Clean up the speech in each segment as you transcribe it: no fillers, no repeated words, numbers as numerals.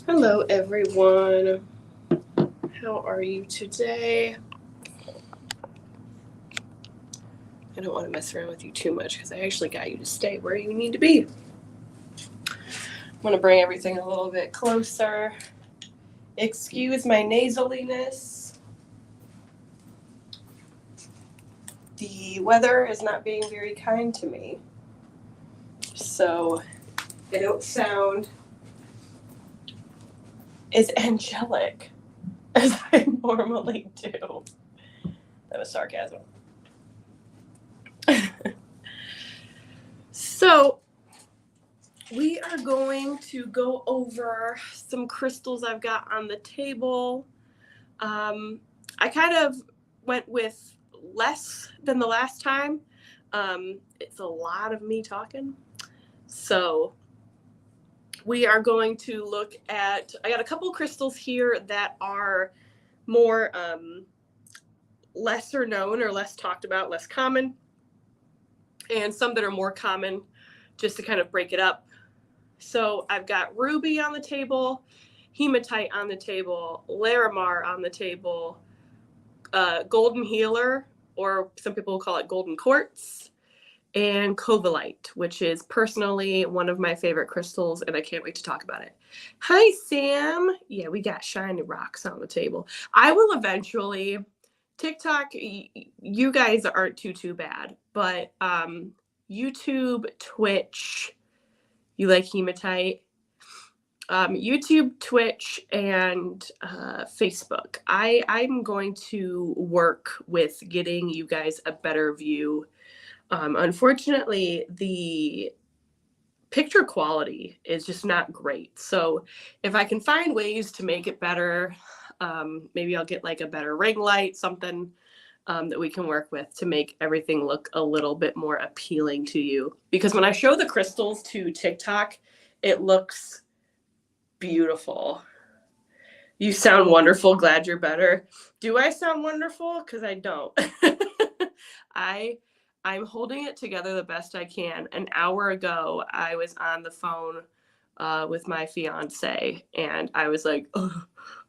Hello, everyone. How are you today? I don't want to mess around with you too much because I actually got you to stay where you need to be. I'm going to bring everything a little bit closer. Excuse my nasaliness. The weather is not being very kind to me. So I don't sound as angelic as I normally do. That was sarcasm. So we are going to go over some crystals I've got on the table. I kind of went with less than the last time. It's a lot of me talking. So we are going to look at, I got a couple crystals here that are more lesser known or less talked about, less common, and some that are more common, just to kind of break it up. So I've got ruby on the table, hematite on the table, larimar on the table, golden healer, or some people call it golden quartz, and covalite, which is personally one of my favorite crystals, and I can't wait to talk about it. Hi, Sam. Yeah, we got shiny rocks on the table. I will eventually, TikTok, you guys aren't too bad, but YouTube, Twitch, you like hematite? YouTube, Twitch, and Facebook. I'm going to work with getting you guys a better view. Unfortunately, the picture quality is just not great. So if I can find ways to make it better, maybe I'll get like a better ring light, something that we can work with to make everything look a little bit more appealing to you. Because when I show the crystals to TikTok, it looks beautiful. You sound wonderful. Glad you're better. Do I sound wonderful? Because I don't. I'm holding it together the best I can. An hour ago, I was on the phone with my fiance, and I was like, oh,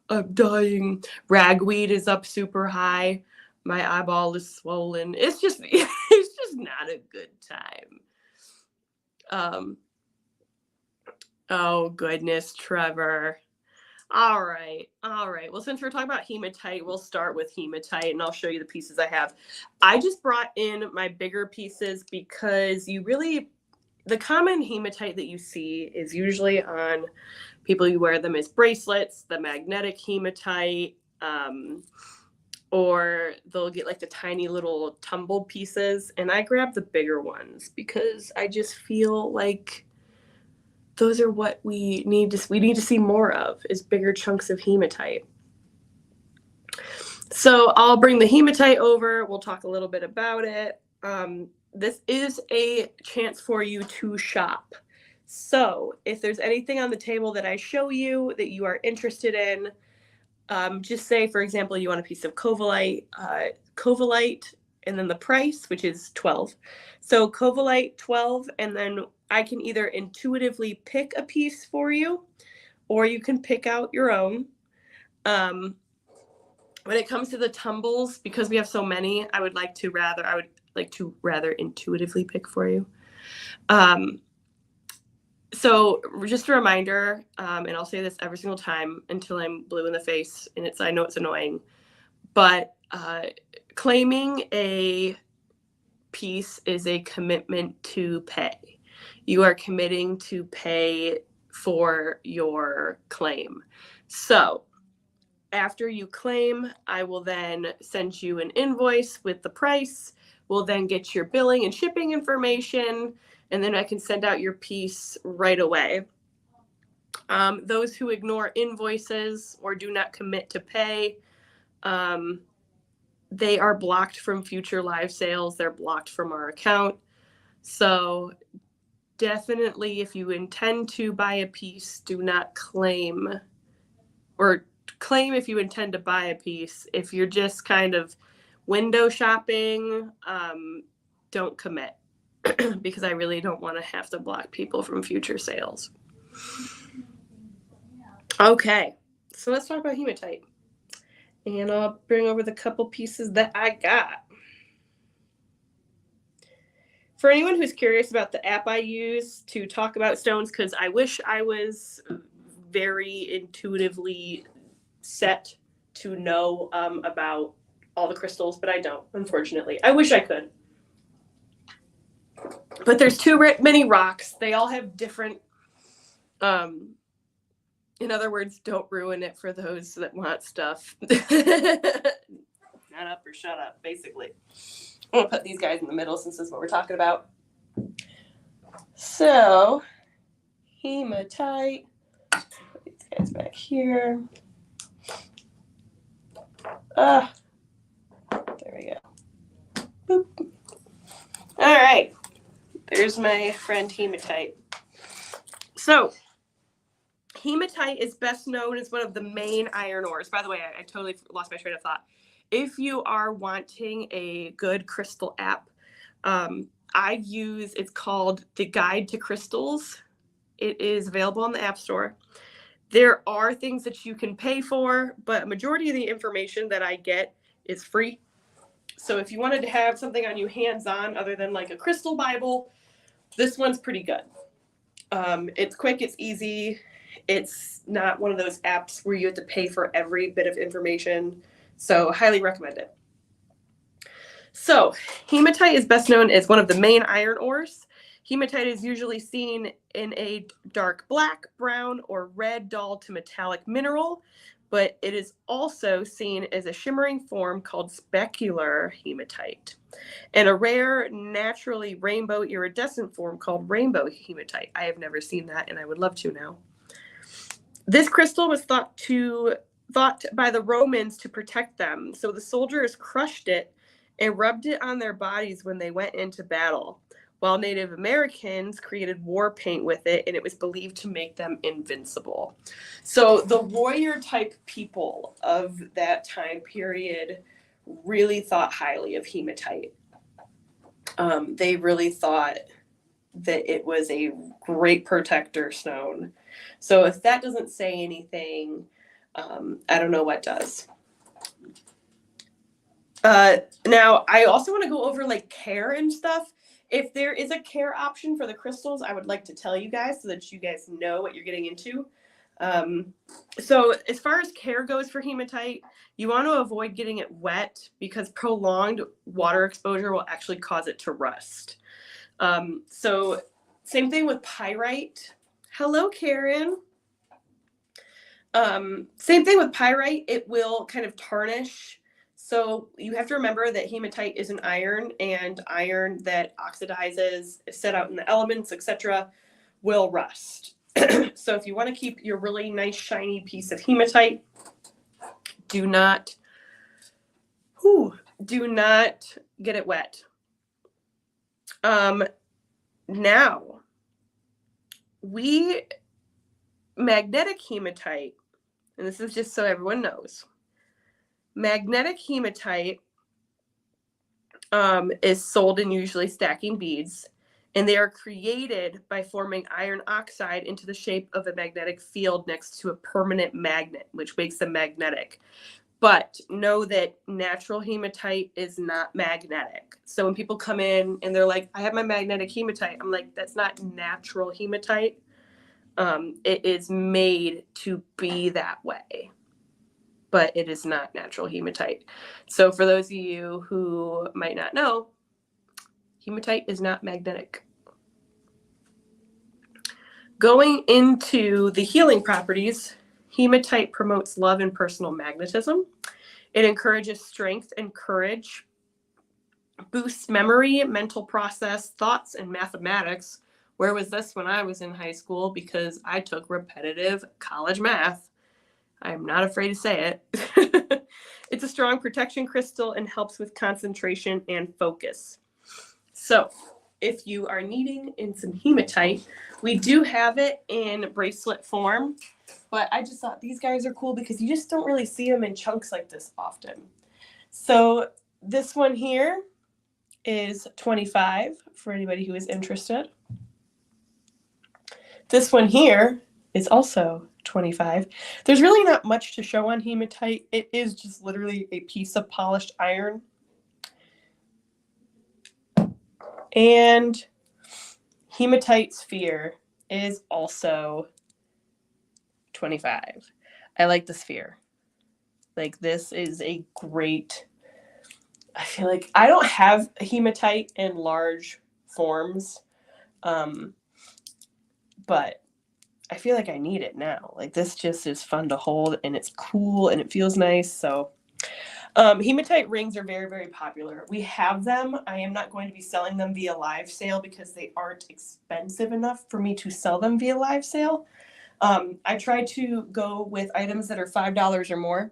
I'm dying. Ragweed is up super high. My eyeball is swollen. It's just not a good time. Oh goodness, Trevor. All right. Well, since we're talking about hematite, we'll start with hematite, and I'll show you the pieces I have. I just brought in my bigger pieces because the common hematite that you see is usually on people who wear them as bracelets, the magnetic hematite, or they'll get like the tiny little tumbled pieces. And I grabbed the bigger ones because I just feel like those are what we need to see more of, is bigger chunks of hematite. So I'll bring the hematite over. We'll talk a little bit about it. This is a chance for you to shop. So if there's anything on the table that I show you that you are interested in, just say, for example, you want a piece of covalite, and then the price, which is 12. So covalite 12, and then I can either intuitively pick a piece for you, or you can pick out your own. When it comes to the tumbles, because we have so many, I would like to rather intuitively pick for you. So just a reminder, and I'll say this every single time until I'm blue in the face, and I know it's annoying, but claiming a piece is a commitment to pay. You are committing to pay for your claim. So after you claim, I will then send you an invoice with the price. We'll then get your billing and shipping information, and then I can send out your piece right away. Those who ignore invoices or do not commit to pay, they are blocked from future live sales. They're blocked from our account. So definitely, if you intend to buy a piece, do not claim, or claim if you intend to buy a piece. If you're just kind of window shopping, don't commit. because I really don't want to have to block people from future sales. Okay, so let's talk about hematite. And I'll bring over the couple pieces that I got. For anyone who's curious about the app I use to talk about stones, because I wish I was very intuitively set to know about all the crystals, but I don't, unfortunately. I wish I could. But there's too many rocks. They all have different, in other words, don't ruin it for those that want stuff. Shut up or shut up, basically. I'm going to put these guys in the middle since this is what we're talking about. So, hematite. Put these guys back here. There we go. Boop. All right. There's my friend hematite. So, hematite is best known as one of the main iron ores. By the way, I totally lost my train of thought. If you are wanting a good crystal app, it's called The Guide to Crystals. It is available on the App Store. There are things that you can pay for, but a majority of the information that I get is free. So if you wanted to have something on you hands-on other than like a crystal Bible, this one's pretty good. It's quick, it's easy. It's not one of those apps where you have to pay for every bit of information. So highly recommend it. So hematite is best known as one of the main iron ores. Hematite is usually seen in a dark black, brown, or red dull to metallic mineral, but it is also seen as a shimmering form called specular hematite, and a rare, naturally rainbow iridescent form called rainbow hematite. I have never seen that, and I would love to now. This crystal was thought by the Romans to protect them, so the soldiers crushed it and rubbed it on their bodies when they went into battle, while Native Americans created war paint with it, and it was believed to make them invincible. So the warrior type people of that time period really thought highly of hematite. They really thought that it was a great protector stone. So if that doesn't say anything, I don't know what does. Now, I also want to go over like care and stuff. If there is a care option for the crystals, I would like to tell you guys so that you guys know what you're getting into. So as far as care goes for hematite, you want to avoid getting it wet because prolonged water exposure will actually cause it to rust. So same thing with pyrite. Hello, Karen. Same thing with pyrite. It will kind of tarnish. So you have to remember that hematite is an iron, and iron that oxidizes, is set out in the elements, etc., will rust. So if you want to keep your really nice shiny piece of hematite, do not get it wet. Now, magnetic hematite, and this is just so everyone knows, magnetic hematite is sold in usually stacking beads, and they are created by forming iron oxide into the shape of a magnetic field next to a permanent magnet, which makes them magnetic. But know that natural hematite is not magnetic. So when people come in and they're like, I have my magnetic hematite, I'm like, that's not natural hematite. It is made to be that way, but it is not natural hematite. So for those of you who might not know, hematite is not magnetic. Going into the healing properties, hematite promotes love and personal magnetism. It encourages strength and courage, boosts memory, mental process, thoughts, and mathematics. Where was this when I was in high school? Because I took repetitive college math. I'm not afraid to say it. It's a strong protection crystal and helps with concentration and focus. So if you are needing in some hematite, we do have it in bracelet form, but I just thought these guys are cool because you just don't really see them in chunks like this often. So this one here is $25 for anybody who is interested. This one here is also $25. There's really not much to show on hematite. It is just literally a piece of polished iron. And hematite sphere is also $25. I like the sphere. Like, this is a great, I feel like I don't have hematite in large forms, but I feel like I need it now. Like, this just is fun to hold, and it's cool, and it feels nice. So hematite rings are very, very popular. We have them. I am not going to be selling them via live sale because they aren't expensive enough for me to sell them via live sale. I try to go with items that are $5 or more.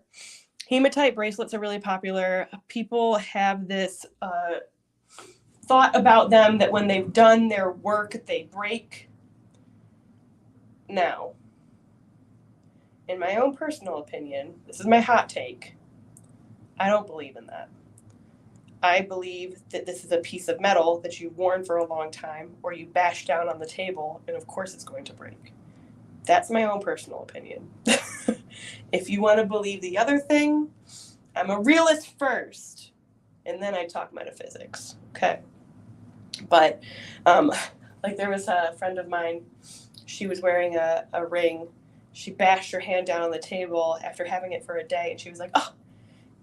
Hematite bracelets are really popular. People have this thought about them that when they've done their work, they break. Now, in my own personal opinion, this is my hot take, I don't believe in that. I believe that this is a piece of metal that you've worn for a long time, or you bash down on the table, and of course it's going to break. That's my own personal opinion. If you want to believe the other thing, I'm a realist first, and then I talk metaphysics, okay? But, like, there was a friend of mine, she was wearing a ring. She bashed her hand down on the table after having it for a day, and she was like, oh,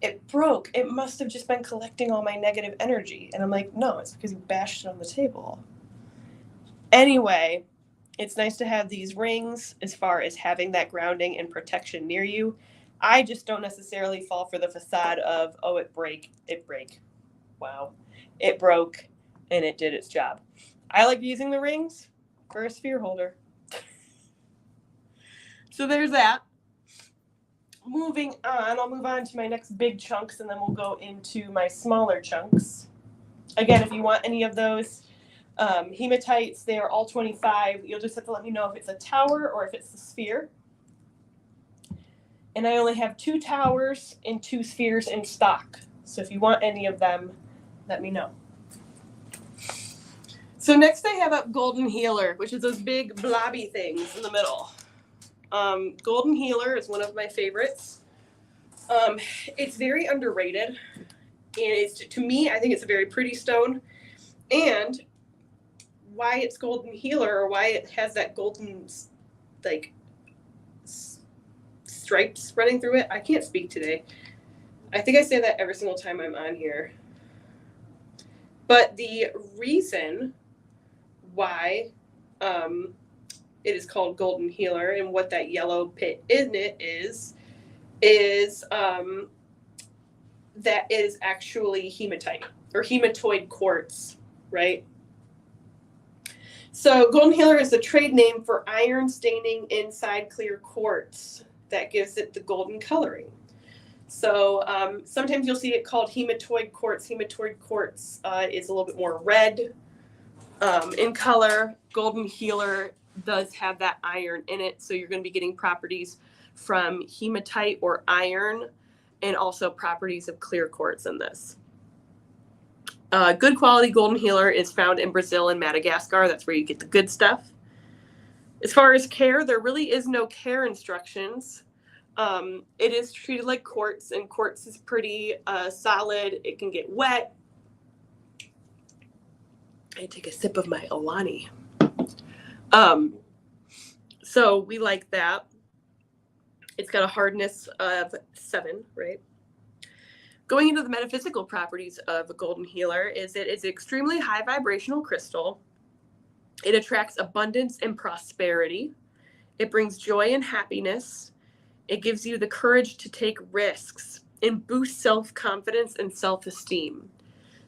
it broke. It must have just been collecting all my negative energy. And I'm like, no, it's because you bashed it on the table. Anyway, it's nice to have these rings as far as having that grounding and protection near you. I just don't necessarily fall for the facade of, oh, it break. Wow. It broke and it did its job. I like using the rings for a sphere holder. So there's that. Moving on, I'll move on to my next big chunks, and then we'll go into my smaller chunks. Again, if you want any of those hematites, they are all $25. You'll just have to let me know if it's a tower or if it's a sphere. And I only have 2 towers and 2 spheres in stock. So if you want any of them, let me know. So next I have up Golden Healer, which is those big blobby things in the middle. Golden Healer is one of my favorites. It's very underrated, and it's, to me, I think it's a very pretty stone. And why it's Golden Healer, or why it has that golden, like, stripes running through it, I can't speak today. I think I say that every single time I'm on here. But the reason why it is called Golden Healer, and what that yellow pit in it is that is actually hematite or hematoid quartz, right? So Golden Healer is the trade name for iron staining inside clear quartz that gives it the golden coloring. So sometimes you'll see it called hematoid quartz. Hematoid quartz is a little bit more red in color. Golden Healer does have that iron in it, so you're going to be getting properties from hematite or iron, and also properties of clear quartz in this. Good quality Golden Healer is found in Brazil and Madagascar. That's where you get the good stuff. As far as care, there really is no care instructions. It is treated like quartz, and quartz is pretty solid. It can get wet. I take a sip of my Alani. So we like that. It's got a hardness of 7, right? Going into the metaphysical properties of a Golden Healer is it is an extremely high vibrational crystal. It attracts abundance and prosperity. It brings joy and happiness. It gives you the courage to take risks and boosts self-confidence and self-esteem.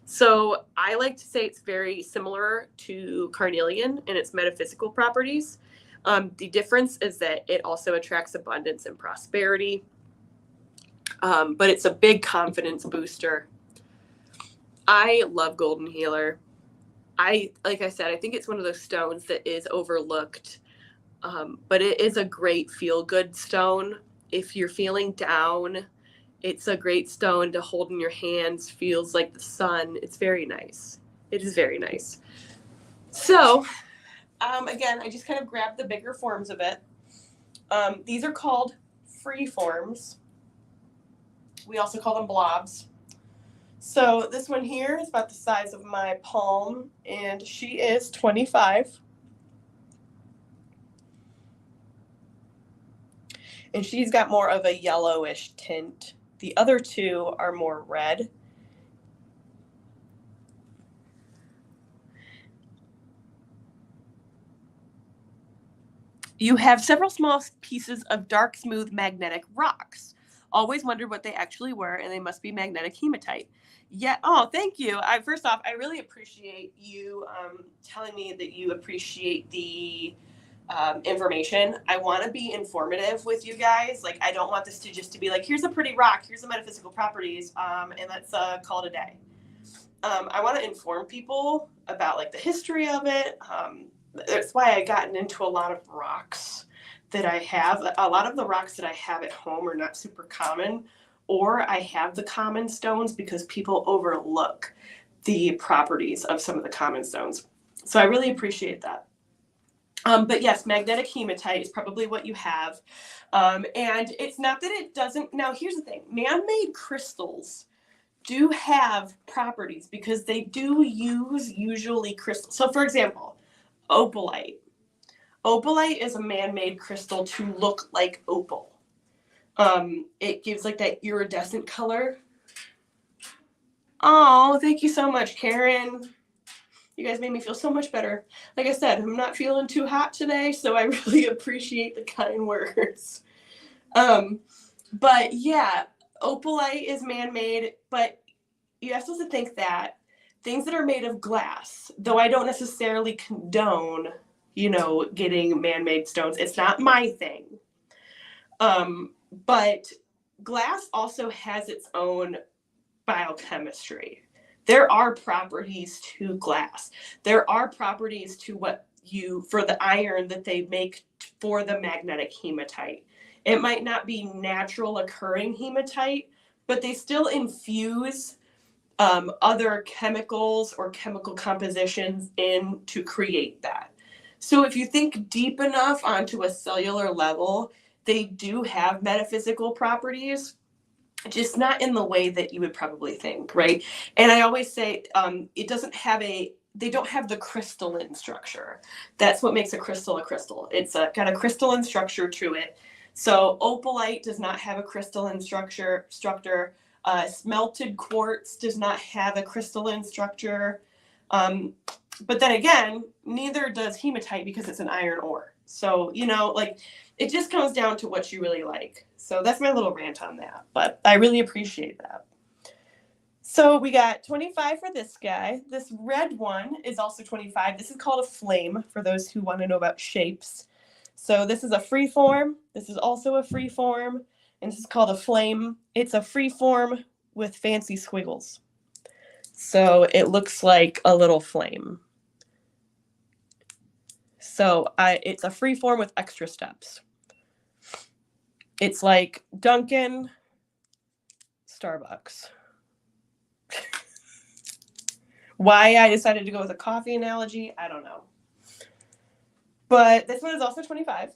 So I like to say it's very similar to carnelian in its metaphysical properties. The difference is that it also attracts abundance and prosperity, but it's a big confidence booster. I love Golden Healer. Like I said, I think it's one of those stones that is overlooked, but it is a great feel-good stone. If you're feeling down It's a great stone to hold in your hands, feels like the sun. It's very nice. It is very nice. So, again, I just kind of grabbed the bigger forms of it. These are called free forms. We also call them blobs. So this one here is about the size of my palm, and she is 25. And she's got more of a yellowish tint. The other two are more red. You have several small pieces of dark, smooth magnetic rocks. Always wondered what they actually were, and they must be magnetic hematite. Yeah. Oh, thank you. First off, I really appreciate you telling me that you appreciate the information. I want to be informative with you guys. Like, I don't want this to just to be like, here's a pretty rock, here's the metaphysical properties, and let's call it a day. I want to inform people about like the history of it. That's why I gotten into a lot of rocks that I have. A lot of the rocks that I have at home are not super common, or I have the common stones because people overlook the properties of some of the common stones. So I really appreciate that. But yes, magnetic hematite is probably what you have. And it's not that it doesn't. Now, here's the thing. Man-made crystals do have properties because they do use usually crystals. So, for example, opalite. Opalite is a man-made crystal to look like opal. It gives like that iridescent color. Oh, thank you so much, Karen. You guys made me feel so much better. Like I said, I'm not feeling too hot today, so I really appreciate the kind words. But yeah, opalite is man-made, but you have to think that things that are made of glass, though I don't necessarily condone, getting man-made stones. It's not my thing. But glass also has its own biochemistry. There are properties to glass. There are properties to for the iron that they make for the magnetic hematite. It might not be natural occurring hematite, but they still infuse other chemicals or chemical compositions in to create that. So if you think deep enough onto a cellular level, they do have metaphysical properties, just not in the way that you would probably think, right? And I always say they don't have the crystalline structure. That's what makes a crystal a crystal. It's got a crystalline structure to it. So opalite does not have a crystalline structure. Smelted quartz does not have a crystalline structure. But then again, neither does hematite because it's an iron ore. So, it just comes down to what you really like. So that's my little rant on that, but I really appreciate that. So we got 25 for this guy. This red one is also 25. This is called a flame for those who want to know about shapes. So this is a free form. This is also a free form. And this is called a flame. It's a free form with fancy squiggles. So it looks like a little flame. So it's a free form with extra steps. It's like Dunkin', Starbucks. Why I decided to go with a coffee analogy, I don't know. But this one is also 25.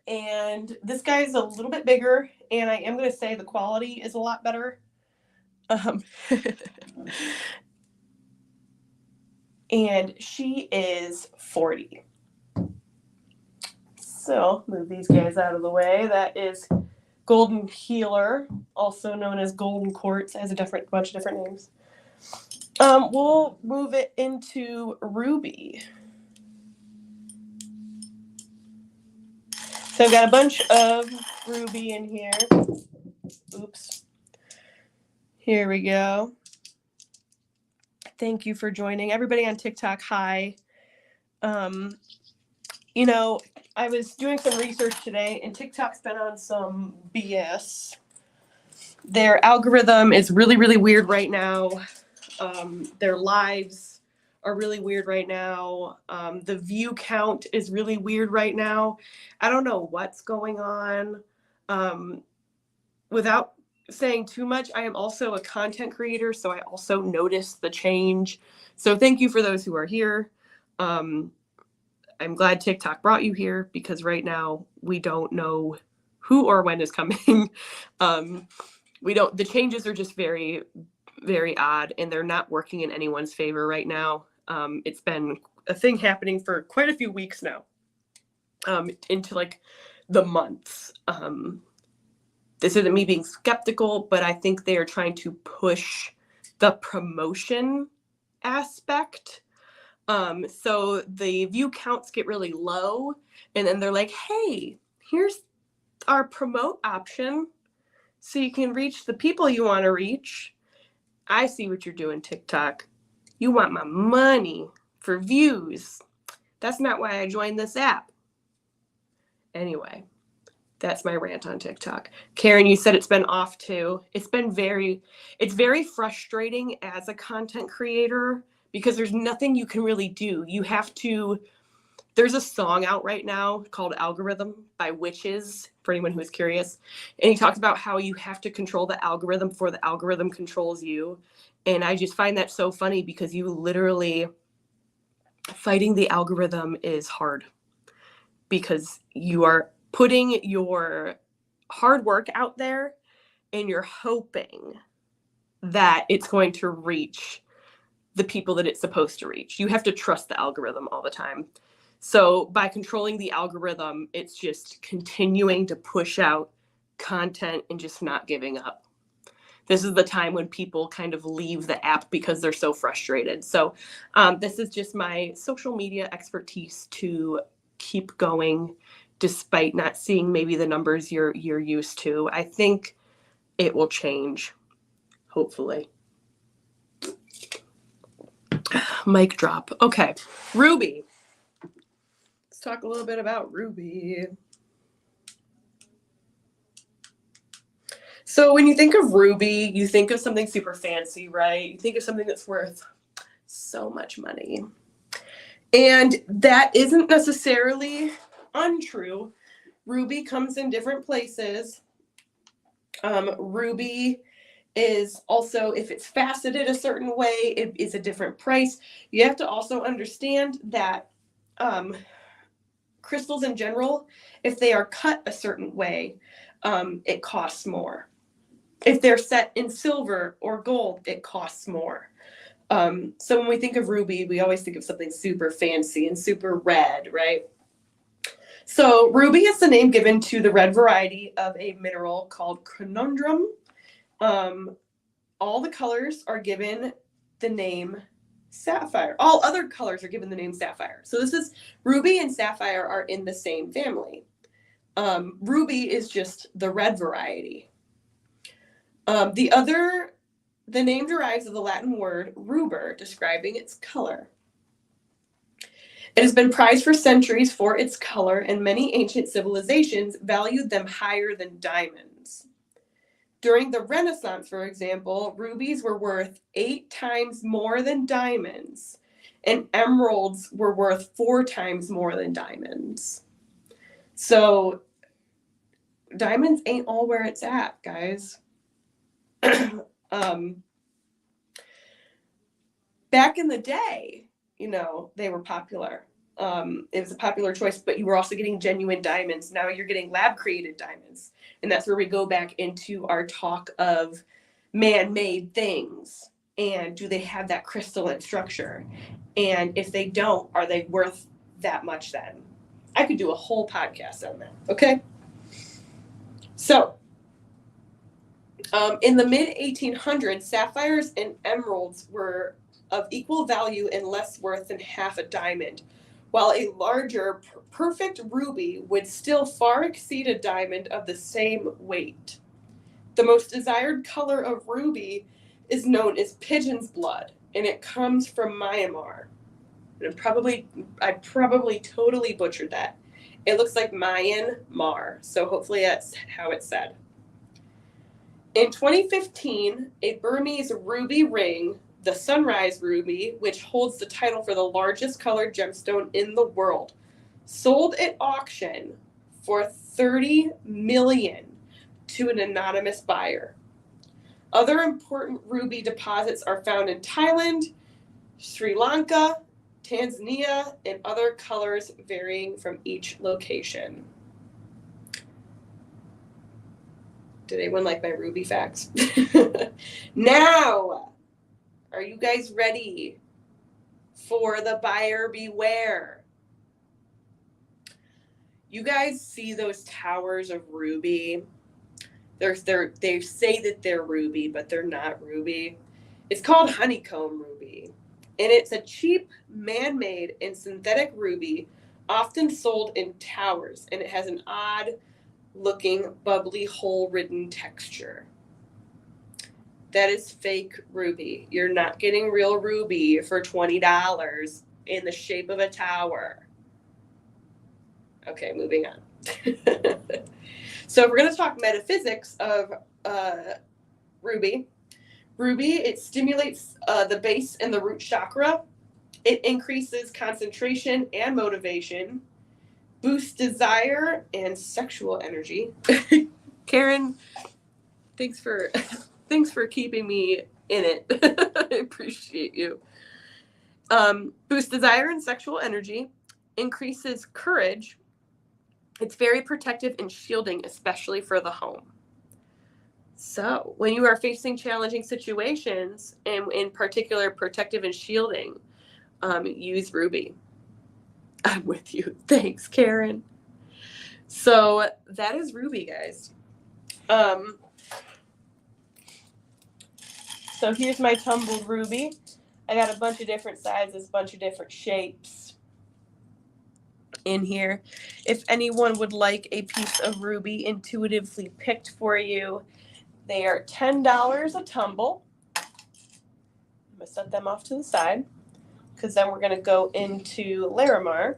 And this guy is a little bit bigger, and I am going to say the quality is a lot better. And she is 40. So move these guys out of the way. That is Golden Healer, also known as Golden Quartz, has a bunch of different names. We'll move it into Ruby. So I've got a bunch of Ruby in here. Oops. Here we go. Thank you for joining. Everybody on TikTok, hi. I was doing some research today, and TikTok's been on some BS. Their algorithm is really, really weird right now. Their lives are really weird right now. The view count is really weird right now. I don't know what's going on. Without saying too much. I am also a content creator, so I also notice the change. So thank you for those who are here. I'm glad TikTok brought you here, because right now we don't know who or when is coming. The changes are just very, very odd, and they're not working in anyone's favor right now. It's been a thing happening for quite a few weeks now, into like the months. This isn't me being skeptical, but I think they are trying to push the promotion aspect. So the view counts get really low, and then they're like, hey, here's our promote option so you can reach the people you want to reach. I see what you're doing, TikTok. You want my money for views. That's not why I joined this app. Anyway, that's my rant on TikTok. Karen, you said it's been off too. It's very frustrating as a content creator, because there's nothing you can really do. There's a song out right now called Algorithm by Witches, for anyone who is curious. And he talks about how you have to control the algorithm before the algorithm controls you. And I just find that so funny, because you literally, fighting the algorithm is hard, because you are putting your hard work out there and you're hoping that it's going to reach the people that it's supposed to reach. You have to trust the algorithm all the time. So by controlling the algorithm, it's just continuing to push out content and just not giving up. This is the time when people kind of leave the app because they're so frustrated. So this is just my social media expertise to keep going despite not seeing maybe the numbers you're used to. I think it will change, hopefully. Mic drop. Okay, Ruby. Let's talk a little bit about Ruby. So when you think of Ruby, you think of something super fancy, right? You think of something that's worth so much money. And that isn't necessarily untrue. Ruby comes in different places. Ruby is also, if it's faceted a certain way, it is a different price. You have to also understand that crystals in general, if they are cut a certain way, it costs more. If they're set in silver or gold, it costs more. So when we think of ruby, we always think of something super fancy and super red, right? So ruby is the name given to the red variety of a mineral called conundrum. All the colors are given the name sapphire. All other colors are given the name sapphire. So this is ruby and sapphire are in the same family. Ruby is just the red variety. The name derives of the Latin word ruber, describing its color. It has been prized for centuries for its color, and many ancient civilizations valued them higher than diamonds. During the Renaissance, for example, rubies were worth 8 times more than diamonds, and emeralds were worth 4 times more than diamonds. So diamonds ain't all where it's at, guys. Back in the day, they were popular. It was a popular choice, but you were also getting genuine diamonds. Now you're getting lab created diamonds. And that's where we go back into our talk of man-made things. And do they have that crystalline structure? And if they don't, are they worth that much then? I could do a whole podcast on that. Okay. So, in the mid-1800s, sapphires and emeralds were of equal value and less worth than half a diamond, while a larger, perfect ruby would still far exceed a diamond of the same weight. The most desired color of ruby is known as pigeon's blood, and it comes from Myanmar. And I probably totally butchered that. It looks like Myanmar, so hopefully that's how it's said. In 2015, a Burmese ruby ring, the Sunrise Ruby, which holds the title for the largest colored gemstone in the world, sold at auction for $30 million to an anonymous buyer. Other important ruby deposits are found in Thailand, Sri Lanka, Tanzania, and other colors varying from each location. Did anyone like my ruby facts? Now, are you guys ready for the buyer beware? You guys see those towers of ruby? They say that they're ruby, but they're not ruby. It's called honeycomb ruby, and it's a cheap, man-made, and synthetic ruby, often sold in towers, and it has an odd-looking, bubbly, hole-ridden texture. That is fake ruby. You're not getting real ruby for $20 in the shape of a tower. Okay, moving on. So if we're going to talk metaphysics of ruby, it stimulates the base and the root chakra. It increases concentration and motivation, boosts desire and sexual energy. Karen, thanks for keeping me in it. I appreciate you. Boosts desire and sexual energy, increases courage. It's very protective and shielding, especially for the home. So when you are facing challenging situations, and in particular protective and shielding, use ruby. I'm with you. Thanks, Karen. So that is ruby, guys. So here's my tumbled ruby. I got a bunch of different sizes, bunch of different shapes in here. If anyone would like a piece of ruby intuitively picked for you, they are $10 a tumble. I'm going to set them off to the side because then we're going to go into Larimar.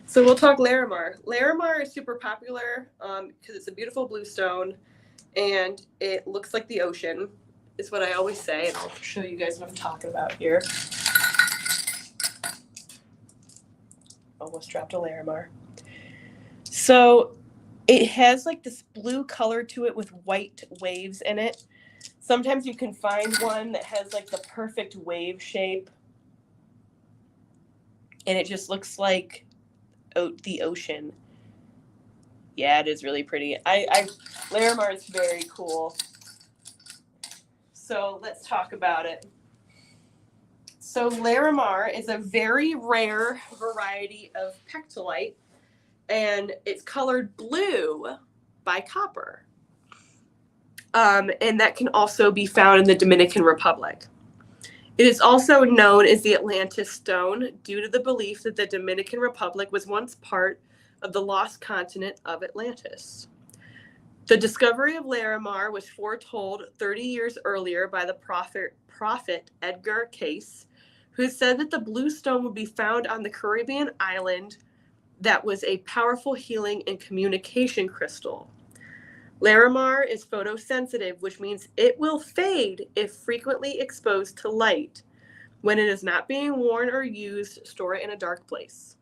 So we'll talk Larimar. Larimar is super popular because it's a beautiful blue stone and it looks like the ocean, is what I always say. And I'll show you guys what I'm talking about here. Almost dropped a Larimar. So it has like this blue color to it with white waves in it. Sometimes you can find one that has like the perfect wave shape. And it just looks like the ocean. Yeah, it is really pretty. Larimar is very cool. So let's talk about it. So Larimar is a very rare variety of pectolite, and it's colored blue by copper. And that can also be found in the Dominican Republic. It is also known as the Atlantis stone due to the belief that the Dominican Republic was once part of the lost continent of Atlantis. The discovery of Larimar was foretold 30 years earlier by the prophet Edgar Cayce, who said that the blue stone would be found on the Caribbean island that was a powerful healing and communication crystal. Larimar is photosensitive, which means it will fade if frequently exposed to light. When it is not being worn or used, store it in a dark place.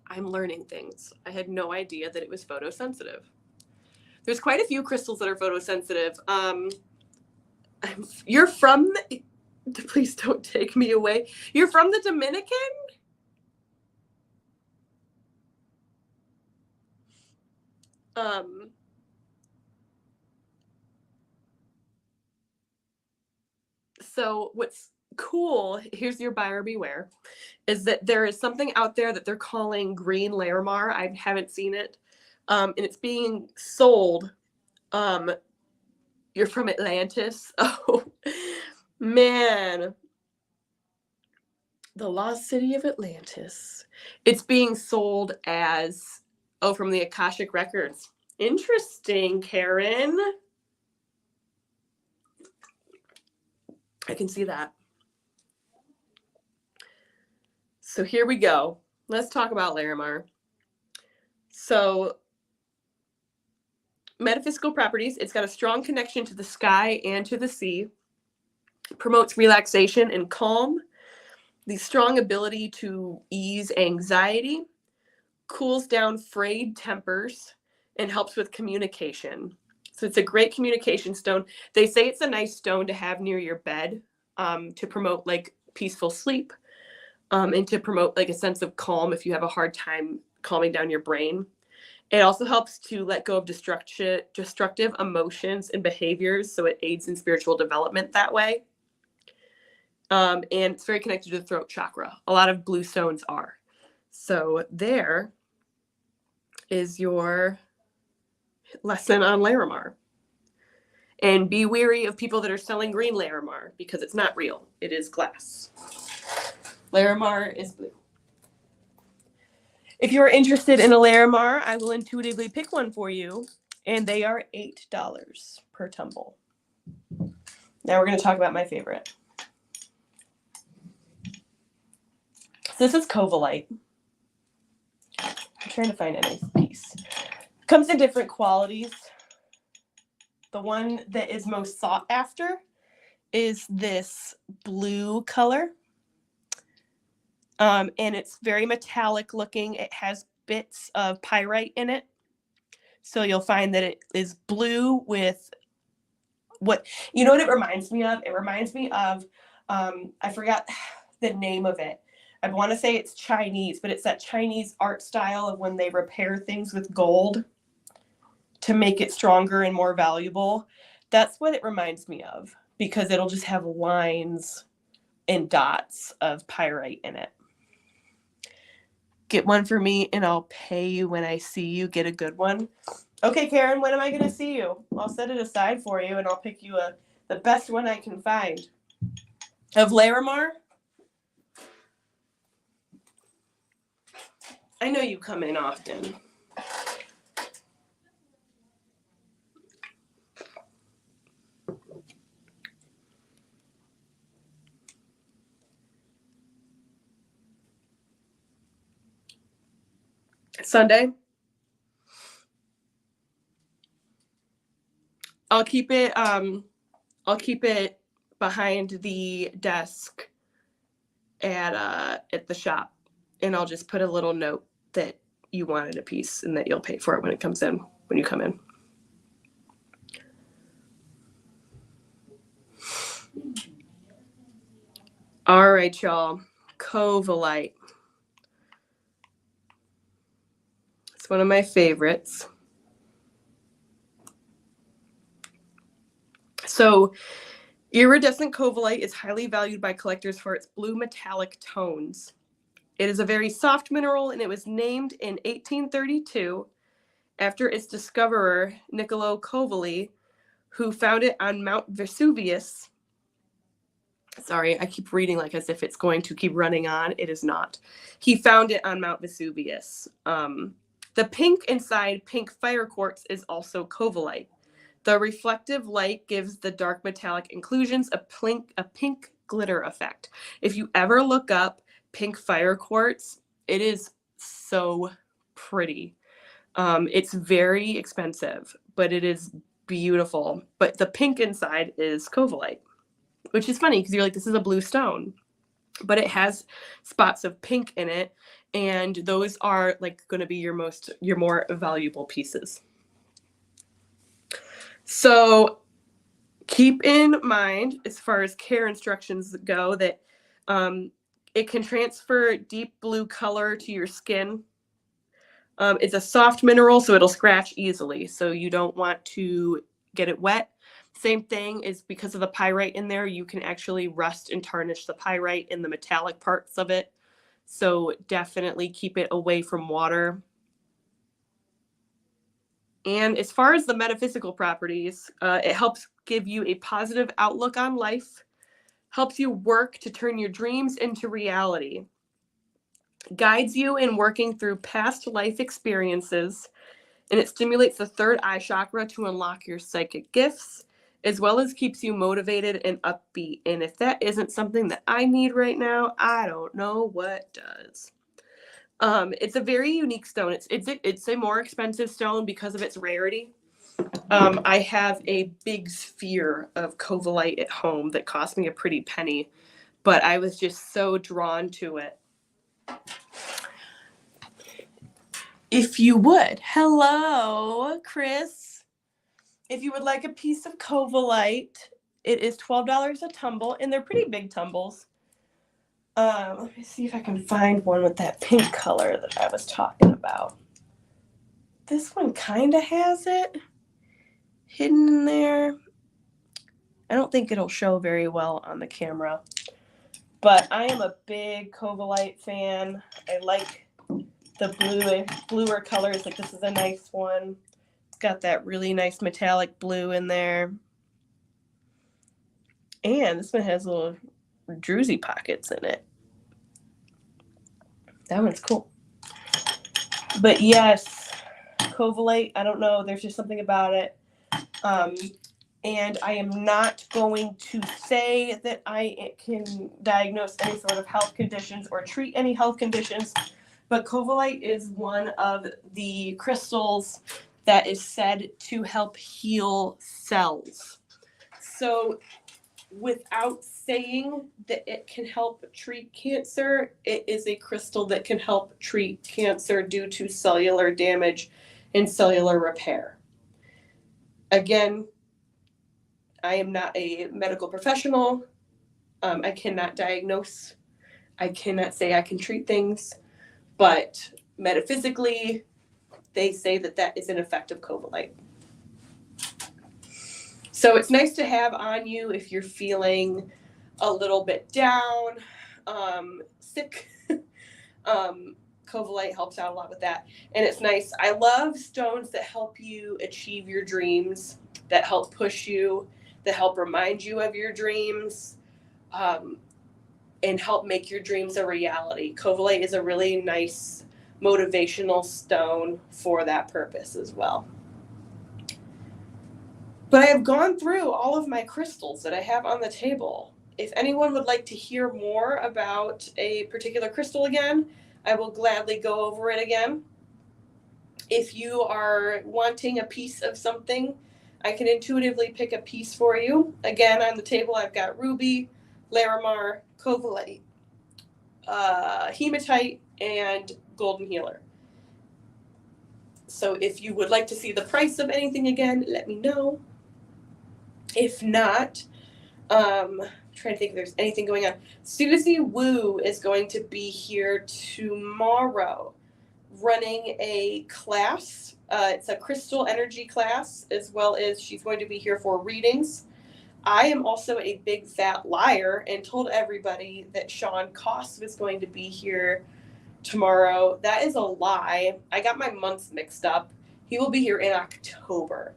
I'm learning things. I had no idea that it was photosensitive. There's quite a few crystals that are photosensitive. You're from please don't take me away. You're from the Dominican? So what's cool, here's your buyer beware, is that there is something out there that they're calling green Larimar. I haven't seen it. And it's being sold. You're from Atlantis? Oh, man. The lost city of Atlantis. It's being sold as, from the Akashic Records. Interesting, Karen. I can see that. So here we go. Let's talk about Larimar. So metaphysical properties, it's got a strong connection to the sky and to the sea. It promotes relaxation and calm. The strong ability to ease anxiety, cools down frayed tempers, and helps with communication. So it's a great communication stone. They say it's a nice stone to have near your bed, to promote like peaceful sleep, and to promote like a sense of calm if you have a hard time calming down your brain. It also helps to let go of destructive emotions and behaviors, so it aids in spiritual development that way. And it's very connected to the throat chakra. A lot of blue stones are. So there is your lesson on Larimar. And be wary of people that are selling green Larimar because it's not real. It is glass. Larimar is blue. If you're interested in a Larimar, I will intuitively pick one for you, and they are $8 per tumble. Now we're going to talk about my favorite. So this is Covalite. I'm trying to find a nice piece. Comes in different qualities. The one that is most sought after is this blue color. And it's very metallic looking. It has bits of pyrite in it. So you'll find that it is blue with what it reminds me of? It reminds me of, I forgot the name of it. I want to say it's Chinese, but it's that Chinese art style of when they repair things with gold to make it stronger and more valuable. That's what it reminds me of, because it'll just have lines and dots of pyrite in it. Get one for me and I'll pay you when I see you. Get a good one. Okay, Karen, when am I going to see you? I'll set it aside for you and I'll pick you the best one I can find. Of Larimar? I know you come in often. Sunday? I'll keep it behind the desk at the shop, and I'll just put a little note that you wanted a piece and that you'll pay for it when you come in. All right, y'all. Covalite. It's one of my favorites. So iridescent Covalite is highly valued by collectors for its blue metallic tones. It is a very soft mineral, and it was named in 1832 after its discoverer, Niccolo Covalli, who found it on Mount Vesuvius. Sorry, I keep reading like as if it's going to keep running on. It is not. He found it on Mount Vesuvius. The pink inside pink fire quartz is also Covalite. The reflective light gives the dark metallic inclusions a pink glitter effect. If you ever look up pink fire quartz, it is so pretty. It's very expensive, but it is beautiful. But the pink inside is Covalite, which is funny because you're like, this is a blue stone, but it has spots of pink in it, and those are like going to be your more valuable pieces. So keep in mind, as far as care instructions go, that it can transfer deep blue color to your skin. It's a soft mineral, so it'll scratch easily. So you don't want to get it wet. Same thing is because of the pyrite in there, you can actually rust and tarnish the pyrite in the metallic parts of it. So definitely keep it away from water. And as far as the metaphysical properties, it helps give you a positive outlook on life, helps you work to turn your dreams into reality, guides you in working through past life experiences, and it stimulates the third eye chakra to unlock your psychic gifts, as well as keeps you motivated and upbeat. And if that isn't something that I need right now, I don't know what does. It's a very unique stone. It's a more expensive stone because of its rarity. I have a big sphere of Covalite at home that cost me a pretty penny, but I was just so drawn to it. if you would. Hello, Chris. If you would like a piece of Covalite, it is $12 a tumble, and they're pretty big tumbles. Let me see if I can find one with that pink color that I was talking about. This one kind of has it hidden in there. I don't think it'll show very well on the camera, but I am a big Covalite fan. I like the bluer colors. Like, this is a nice one. It's got that really nice metallic blue in there. And this one has little druzy pockets in it. That one's cool. But yes, Covalite, I don't know. There's just something about it. And I am not going to say that I can diagnose any sort of health conditions or treat any health conditions, but Covalite is one of the crystals that is said to help heal cells. So without saying that it can help treat cancer, it is a crystal that can help treat cancer due to cellular damage and cellular repair. Again, I am not a medical professional. I cannot diagnose. I cannot say I can treat things, but metaphysically, they say that that is an effect of Covalite. So it's nice to have on you if you're feeling a little bit down, sick. Covalite helps out a lot with that. And it's nice. I love stones that help you achieve your dreams, that help push you, that help remind you of your dreams, and help make your dreams a reality. Covalite is a really nice motivational stone for that purpose as well. But I have gone through all of my crystals that I have on the table. If anyone would like to hear more about a particular crystal again, I will gladly go over it again. If you are wanting a piece of something, I can intuitively pick a piece for you. Again, on the table, I've got ruby, larimar, Covalite, hematite, and golden healer. So if you would like to see the price of anything again, let me know. If not, I'm trying to think if there's anything going on. Susie Woo is going to be here tomorrow running a class. It's a crystal energy class, as well as she's going to be here for readings. I am also a big fat liar and told everybody that Sean Koss was going to be here tomorrow. That is a lie. I got my months mixed up. He will be here in October.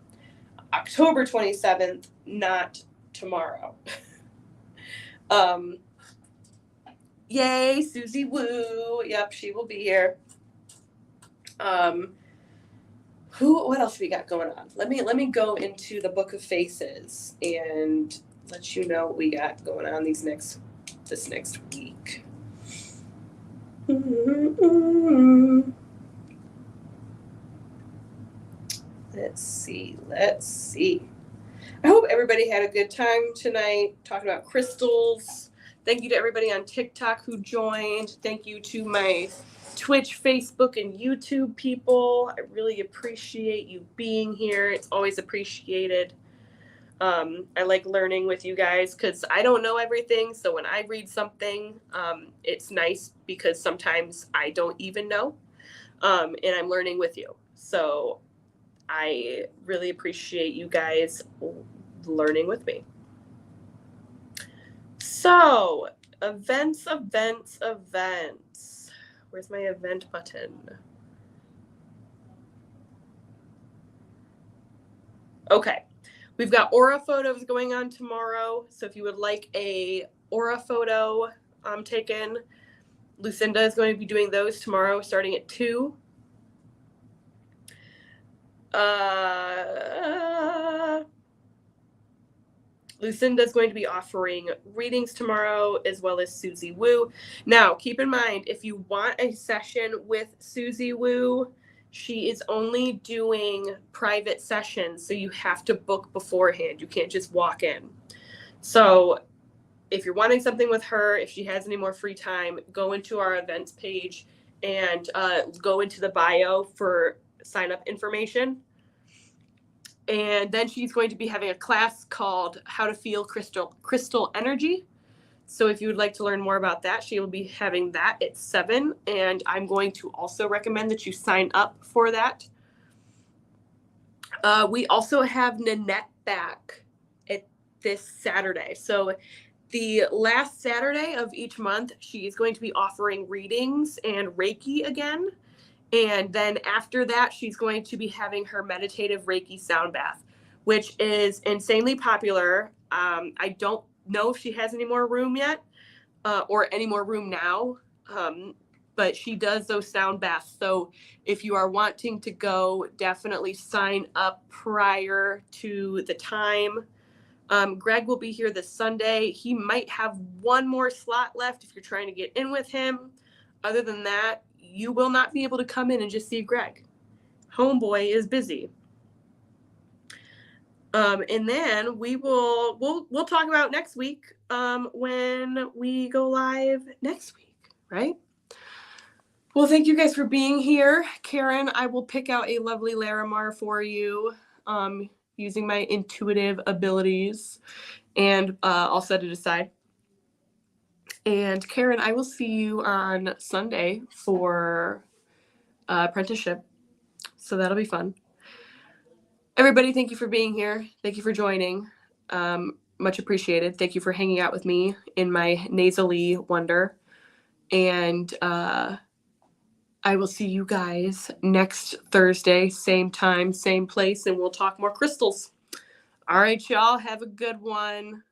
October 27th, not tomorrow. Yay, Susie Woo. Yep, she will be here. What else we got going on? Let me go into the Book of Faces and let you know what we got going on this next week. Let's see. I hope everybody had a good time tonight talking about crystals. Thank you to everybody on TikTok who joined. Thank you to my Twitch, Facebook, and YouTube people. I really appreciate you being here. It's always appreciated. I like learning with you guys because I don't know everything. So when I read something, it's nice because sometimes I don't even know, and I'm learning with you. So I really appreciate you guys learning with me. So, events. Where's my event button? Okay. We've got aura photos going on tomorrow. So if you would like a aura photo taken, Lucinda is going to be doing those tomorrow starting at 2. Lucinda is going to be offering readings tomorrow, as well as Susie Woo. Now, keep in mind, if you want a session with Susie Woo, she is only doing private sessions, so you have to book beforehand. You can't just walk in. So if you're wanting something with her, if she has any more free time, go into our events page and go into the bio for sign up information. And then she's going to be having a class called How to Feel Crystal Energy. So if you would like to learn more about that, she will be having that at 7. And I'm going to also recommend that you sign up for that. We also have Nanette back at this Saturday. So the last Saturday of each month, she's going to be offering readings and Reiki again. And then after that, she's going to be having her meditative Reiki sound bath, which is insanely popular. I don't know if she has any more room yet or any more room now, but she does those sound baths. So if you are wanting to go, definitely sign up prior to the time. Greg will be here this Sunday. He might have one more slot left if you're trying to get in with him. Other than that, you will not be able to come in and just see Greg. Homeboy is busy. And then we'll talk about next week when we go live next week, right? Well, thank you guys for being here. Karen, I will pick out a lovely Larimar for you using my intuitive abilities, and I'll set it aside. And Karen, I will see you on Sunday for apprenticeship. So that'll be fun. Everybody, thank you for being here. Thank you for joining. Much appreciated. Thank you for hanging out with me in my nasally wonder. And I will see you guys next Thursday, same time, same place, and we'll talk more crystals. All right, y'all. Have a good one.